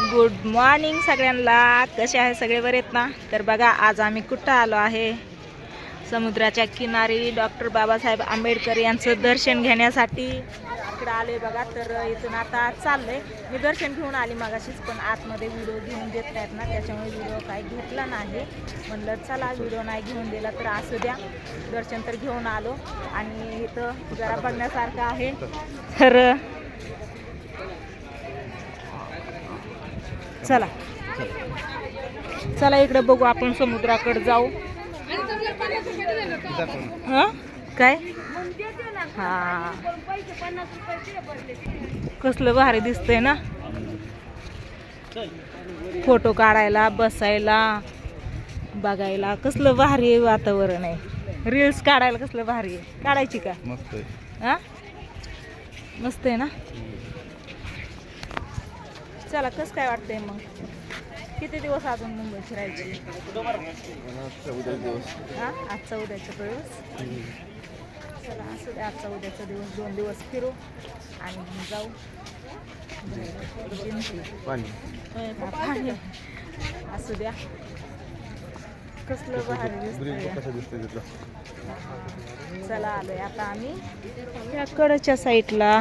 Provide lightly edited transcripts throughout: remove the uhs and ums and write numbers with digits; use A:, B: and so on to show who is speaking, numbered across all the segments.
A: Good morning सगळ्यांना. कसे आहे सगळे, बरे आहेत ना? तर बघा आज आम्ही कुठं आलो आहे, समुद्राच्या किनारी डॉक्टर बाबासाहेब आंबेडकर यांचं दर्शन घेण्यासाठी इकडं आलोय बघा. तर इथून आता चाललंय. मी दर्शन घेऊन आली मागाशीच, पण आतमध्ये व्हिडिओ घेऊन देत नाहीत ना, त्याच्यामुळे व्हिडिओ काही घेतला नाही. म्हणलं चला व्हिडिओ नाही घेऊन दिला तर असू द्या, दर्शन तर घेऊन आलो. आणि इथं जरा बघण्यासारखं आहे. तर चला चला इकडे बघू, आपण समुद्राकडे जाऊ. हा काय, हा कसलं भारी दिसतंय ना, फोटो काढायला, बसायला, बघायला कसलं भारी वातावरण आहे. रील्स काढायला कसलं भारी आहे. काढायची का?
B: मस्त आहे.
A: हा मस्त आहे ना. चला, कसं काय वाटतंय मग? किती दिवस अजून मुंबईत फिरायची? हा आजचा उद्याचा दिवस. चला असू द्या, आजचा उद्याचा दिवस 2 दिवस फिरू आणि मग जाऊ. पाणी असू द्या, कसलं भारी दिसतंय. चला आलोय आता आम्ही या कडच्या साईडला.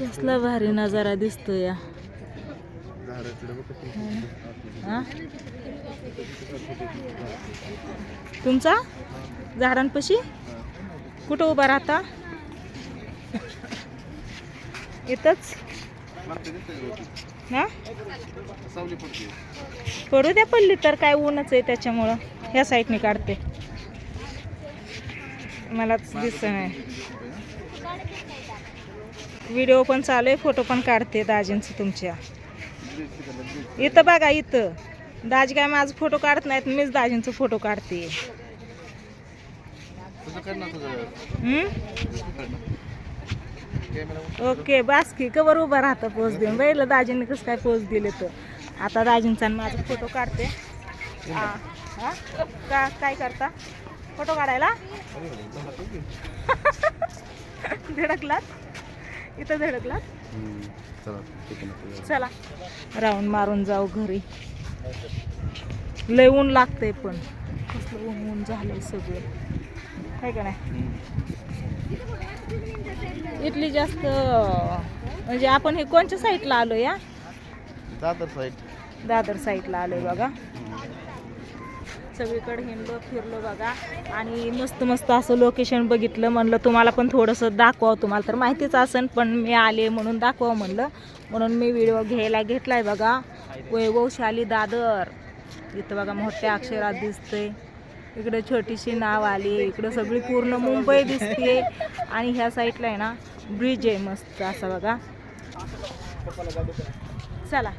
A: कसला भारी नजारा दिसतोय या. तुमचा झाडांपाशी कुठं उभा राहता? इथंच ना. पडू द्या, पडली तर काय, ऊनच आहे त्याच्यामुळं ह्या साईडने काढते. मलाच दिसत नाही. व्हिडिओ पण चालू आहे, फोटो पण काढते दाजींचं तुमच्या. इथं बघा, इथं दाजी काय माझं फोटो काढत नाहीत, मीच दाजींचं फोटो काढते. ओके, बास की कवर उभा राहता पोज देऊन. बैल दाजींनी कसं काय पोज दिले तर. आता दाजींचा माझा फोटो काढते. का काय करता फोटो काढायला? धडकलात इथं, धडकलात. चला राऊंड मारून जाऊ घरी. लय ऊन लागतंय, पण कसलं ऊन झालंय सगळं, काय का नाही. इथली जास्त म्हणजे आपण हे कोणत्या साईडला आलो या? दादर साईडला आलोय बघा. सगळीकडे हिंडलो फिरलो बघा, आणि मस्त मस्त असं लोकेशन बघितलं. म्हणलं तुम्हाला पण थोडंसं दाखवावं. तुम्हाला तर माहितीच असेल, पण मी आले म्हणून दाखवावं म्हणलं, म्हणून मी व्हिडिओ घ्यायला घेतलाय बघा. वैभवशाली दादर इथं बघा मोठ्या अक्षरात दिसतंय. इकडे छोटीशी नाव आली, इकडं सगळी पूर्ण मुंबई दिसते. आणि ह्या साईडला आहे ना ब्रिज आहे मस्त असा बघा. चला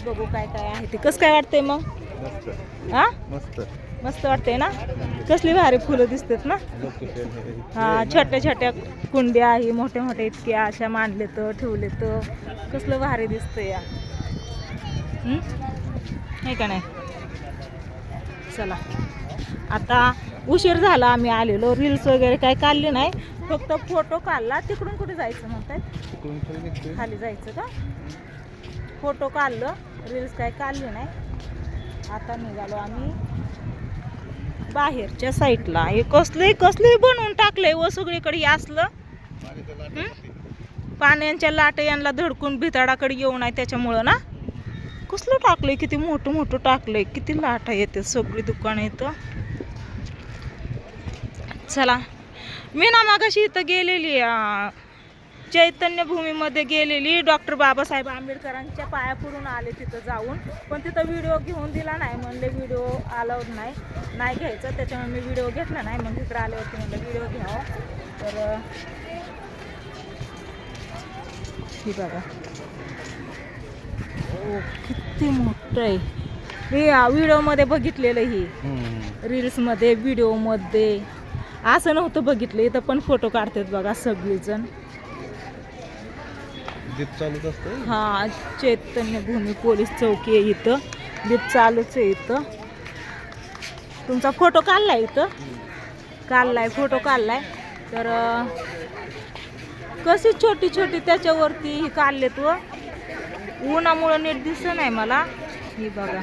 A: बघू काय काय आहे ते. कसं काय वाटतंय मग? हा मस्त वाटतंय ना. कसली भारी फुलं दिसतात ना. हा छोट्या छोट्या कुंड्या आहे, मोठ्या मोठ्या इतक्या अशा मांडले तर ठेवले तर कसलं भारी दिसतंय या. हे का नाही. चला आता उशीर झाला, आम्ही आलेलो. रील्स वगैरे काय काढली नाही, फक्त फोटो काढला. तिकडून कुठे जायचं म्हणताय? खाली जायचं का? फोटो काढलं, रील्स काय काढली नाही. आता निघालो आम्ही बाहेरच्या साईडला. हे कसले बनवून टाकलंय व सगळीकडे असलं. पाण्याच्या लाट यांना धडकून भिताडाकडे येऊ नये त्याच्यामुळं ना. कसलं टाकलंय, किती मोठं मोठं टाकलंय, किती लाटा येते, सगळी दुकानं येतं. चला मी ना मागाशी इथं गेलेली, चैतन्य भूमीमध्ये गेलेली. डॉक्टर बाबासाहेब आंबेडकरांच्या पाया पडून आले तिथं जाऊन, पण तिथं व्हिडिओ घेऊन दिला नाही. म्हणले व्हिडिओ अलाउड नाही घ्यायचं, त्याच्यामुळे मी व्हिडिओ घेतला नाही. मग तिकडे आल्यावरती म्हणलं व्हिडिओ घ्यावं. तर ही बघा, किती मोठं आहे. मी व्हिडिओमध्ये बघितलेलं, ही रील्समध्ये व्हिडिओमध्ये असं नव्हतं बघितलं. इथं पण फोटो काढतात बघा सगळीजण. हा चैतन्य भूमी पोलीस चौकी आहे इथं. दीप चालूच आहे इथं. तुमचा फोटो काढलाय इथं? काढलाय, फोटो काढलाय. तर कशी छोटी छोटी त्याच्यावरती ही काढले तू उन्हामुळं नीट दिसत नाही मला. ही बघा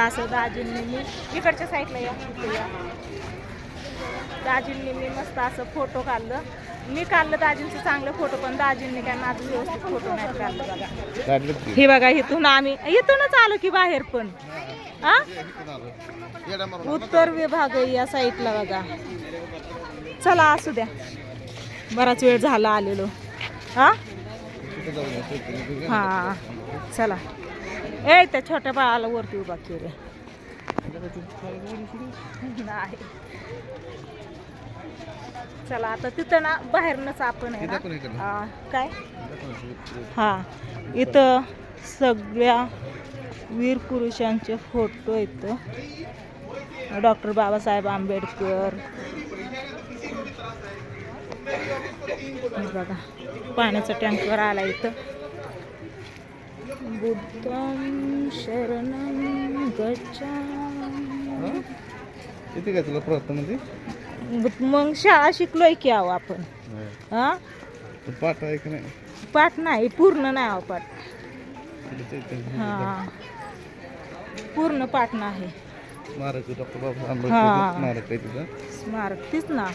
A: असं दाजींनी मी इकडच्या साईडला या दाजींनी मी मस्त असं फोटो काढलं. मी काढलं दाजींचं चांगलं फोटो पण दाजींनी काय माझं व्यवस्थित फोटो नाही काढलं बघा. हे बघा इथून आम्ही इथूनच आलो की बाहेर पण हा उत्तर विभाग या साईडला बघा. चला असू द्या बराच वेळ झाला आलेलो. हा हा चला ए त्या छोट्या बाळाला वरती उभा केले नाही. चला आता तिथं ना बाहेरनच आपण आहे ना काय हा इथं सगळ्या वीर पुरुषांचे फोटो इथं. डॉक्टर बाबासाहेब आंबेडकर बघा. पाण्याचा टँकर आला इथं. बुद्धं शरणं गच्छामि.
B: किती काय तुला प्रार्थना
A: मग शाळा शिकलोय की आहो आपण. हा
B: पाठ आहे की नाही?
A: पाठ नाही पूर्ण नाही आहो पाठ. हा पूर्ण पाठ नाही.
B: स्मारक डॉक्टर बाबासाहेब आंबेडकर स्मारक आहे तिथं.
A: स्मारक तीच ना.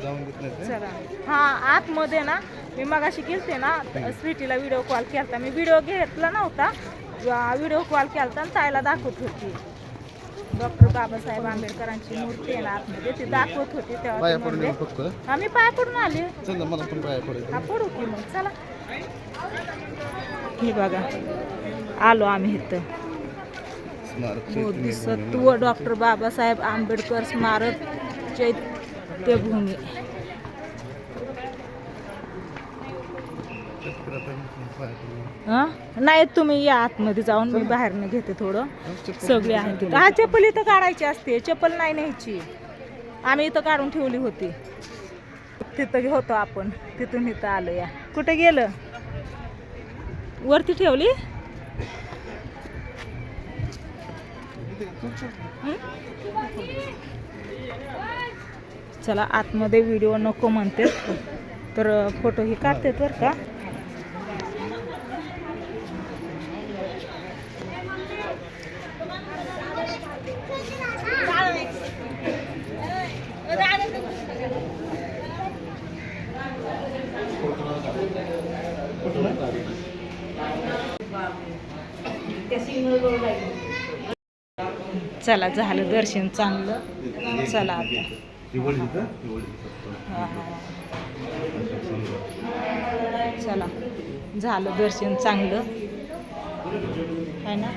B: जाऊन घेत नाही.
A: चला हा आतमध्ये ना मी मगाशी गेलते ना स्वीटीला व्हिडिओ कॉल केलता. मी व्हिडिओ घेतला नव्हता. व्हिडिओ कॉल केलता आणि ताईला दाखवत होती. डॉक्टर बाबासाहेब आंबेडकरांची मूर्ती आहे ना आतमध्ये ती दाखवत होती तेव्हा आम्ही पाया पडून आले.
B: मला पण पाया पडायचं.
A: हा पडू की मग चला. हे बघा आलो आम्ही इथं. बोधिसत्व डॉक्टर बाबासाहेब आंबेडकर स्मारक चैत्यभूमी. नाही तुम्ही या आतमध्ये जाऊन मी बाहेरनं घेते थोडं. सगळे आहे तिथं. हा चप्पल इथं काढायची असते. चप्पल नाही न्यायची. आम्ही इथं काढून ठेवली होती. तिथं होतो आपण तिथून इथं आलो. या कुठे गेलं वरती ठेवली. चला आतमध्ये व्हिडिओ नको म्हणते तर फोटो ही काढते बरं का. चला झालं दर्शन चांगलं. चला आता चला झालं दर्शन चांगलं आहे ना.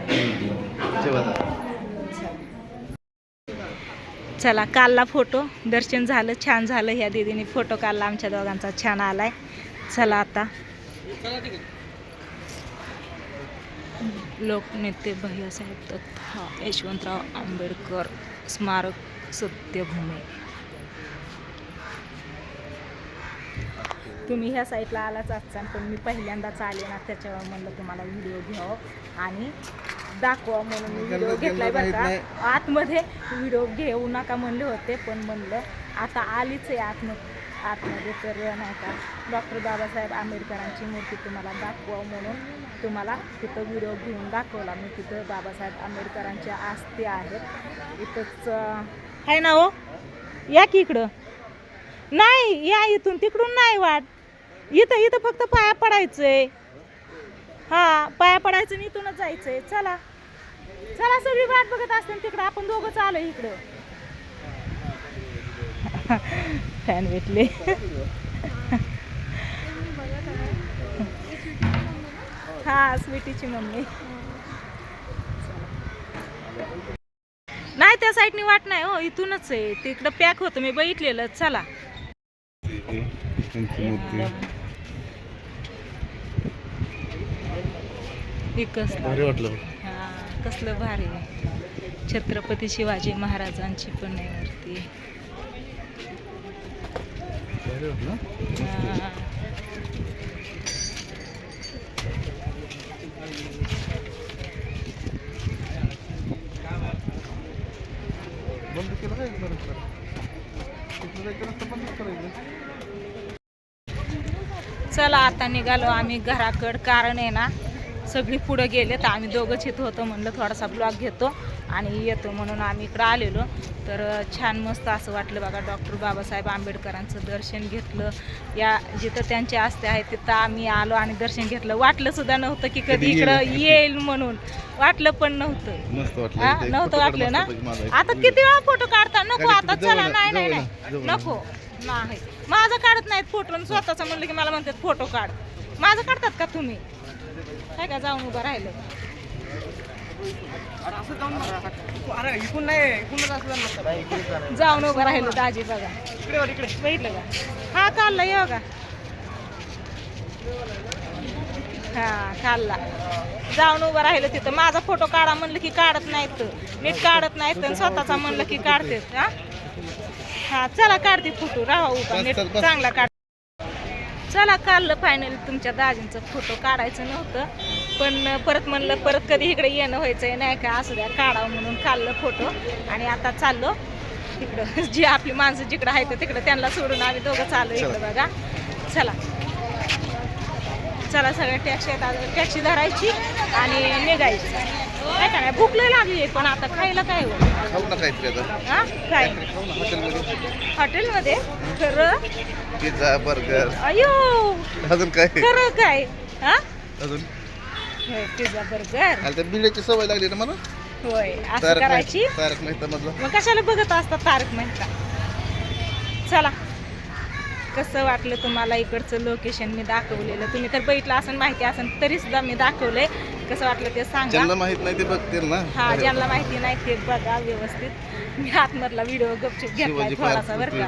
A: चला काढला फोटो. दर्शन झालं छान झालं. ह्या दीदीने फोटो काढला आमच्या दोघांचा छान आलाय. चला आता लोकनेते भैयासाहेब तथा यशवंतराव आंबेडकर स्मारक सत्यभूमी. तुम्ही ह्या साईडला आलाच असाल पण मी पहिल्यांदाच आले ना त्याच्यावर म्हणलं तुम्हाला व्हिडिओ घ्यावं आणि दाखवा म्हणून मी व्हिडिओ घेतलाय बरं का. आतमध्ये व्हिडिओ घेऊ नका म्हणले होते पण म्हणलं आता आलीच आहे आतमध्ये तर नाही का डॉक्टर बाबासाहेब आंबेडकरांची मूर्ती तुम्हाला दाखवावं म्हणून तुम्हाला तिथं व्हिडिओ घेऊन दाखवला मी. तिथं बाबासाहेब आंबेडकरांच्या आस्थे आहेत इथंच आहे ना. हो या की इकडं. नाही या इथून तिकडून नाही वाट. इथं इथं फक्त पाया पडायचंय. हा पाया पडायचं आणि इथूनच जायचंय. चला चला सगळी वाट बघत असते तिकडं. आपण दोघंच आलो इकडं. फॅन भेटले. हा स्वीटीची मम्मी. नाही त्या साईडनी वाट नाही हो इथूनच आहे. तिकडं पॅक होतं मी बघितलेलं. चला
B: भारी वाटलं.
A: हा कसलं भारी. छत्रपती शिवाजी महाराजांची पण आहे मूर्ती.
B: बंद केलं काय
A: चला आता निघालो आम्ही घराकड, कारण आहे ना सगळी पुढं गेले तर आम्ही दोघंच इथं होतो, म्हणलं थोडासा ब्लॉग घेतो आणि येतो, म्हणून आम्ही इकडं आलेलो. तर छान मस्त असं वाटलं बघा. डॉक्टर बाबासाहेब आंबेडकरांचं दर्शन घेतलं. या जिथं त्यांचे आस्थे आहेत तिथं आम्ही आलो आणि दर्शन घेतलं. वाटलं सुद्धा नव्हतं की कधी इकडं येईल म्हणून, वाटलं पण नव्हतं.
B: मस्त
A: हा,
B: वाटलं.
A: नव्हतं वाटलं ना. आता किती वेळा फोटो काढता? नको आता, चला. नाही नाही नाही नको, नाही माझं काढत नाहीत फोटो. स्वतःचा म्हणलं की मला म्हणतात फोटो काढ. माझं काढतात का तुम्ही? काय का जाऊन उभं राहिलं. जाऊन उभं राहिलं दाजी बघा. बघितलं का? हा काढला, ये बघा. हा काढला. जाऊन उभं राहिलं तिथं. माझा फोटो काढा म्हणलं की काढत नाहीत, नीट काढत नाहीत. स्वतःचा म्हणलं की काढतेत. हा हा चला काढते फोटो. राहा उभा नीट, चांगला काढ. चला काढलं फायनली. तुमच्या दाजींचं फोटो काढायचं नव्हतं, पण परत म्हणलं परत कधी इकडे येणं व्हायचंय नाही का, असू द्या काढावं म्हणून काढलं फोटो. आणि आता चाललो तिकडं. जी आपली माणसं जिकडं आहेत तिकडं त्यांना सोडून आम्ही दोघं चाललो इकडं बघा. चला चला सगळ्या टॅक्सी आहेत, टॅक्सी धरायची आणि निघायचं. काय काय भूक लय लागली आहे, पण आता खायला काय हो?
B: खाऊ ना काहीतरी आता.
A: हा काय
B: खाऊ ना हॉटेलमध्ये.
A: हॉटेलमध्ये? खरं?
B: Pizza, burger.
A: अयो
B: अजून काय?
A: खरं काय? हा
B: अजून
A: पिझ्झा बर्गर.
B: आता बिलाची सवय लागली ना मला.
A: होय असं करायची.
B: तारक मेहता मधला.
A: मग कशाला बघत असतात तारक मेहता? चला. कसं वाटलं तुम्हाला इकडचं लोकेशन मी दाखवलेलं? तुम्ही तर बघितलं असेल, माहिती असेल, तरी सुद्धा मी दाखवलंय. कसं वाटलं ते सांगा.
B: ज्यांना माहित नाही ते बघतील ना.
A: हा ज्यांना माहिती नाही ते बघा व्यवस्थित. मी आतमधला व्हिडिओ गपचूप घेतलाय थोडासा बरं का.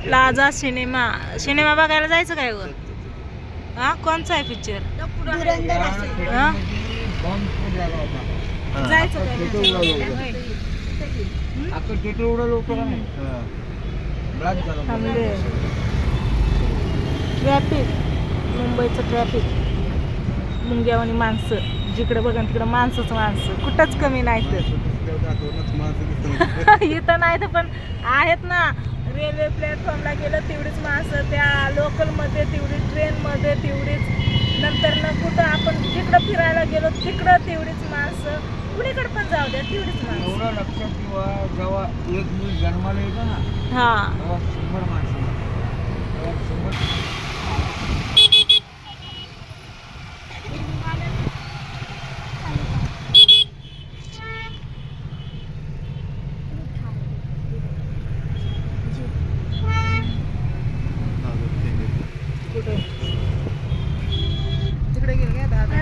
A: प्लाझा सिनेमा बघायला जायचं काय वर? हा कोणचा आहे पिक्चर? जायचं ट्रॅफिक, मुंबईचं ट्रॅफिक, मुंग्यावानी माणसं, जिकडे बघा तिकडं माणसंच माणसं, कुठंच कमी नाही तर. इथं नाही तर पण आहेत ना. रेल्वे प्लॅटफॉर्मला गेलं तेवढीच माणसं, त्या लोकलमध्ये तेवढीच, ट्रेनमध्ये तेवढीच, नंतर न कुठं आपण जिकडं फिरायला गेलो तिकडं तेवढीच माणसं, कुणीकडे पण जाऊ द्या तेवढीच माणसं.
C: लक्षात किंवा जेव्हा एक मुल जन्माला येतो ना,
A: हा
C: तेव्हा 100 माणसं.
A: तिकडे गेलो का दादा?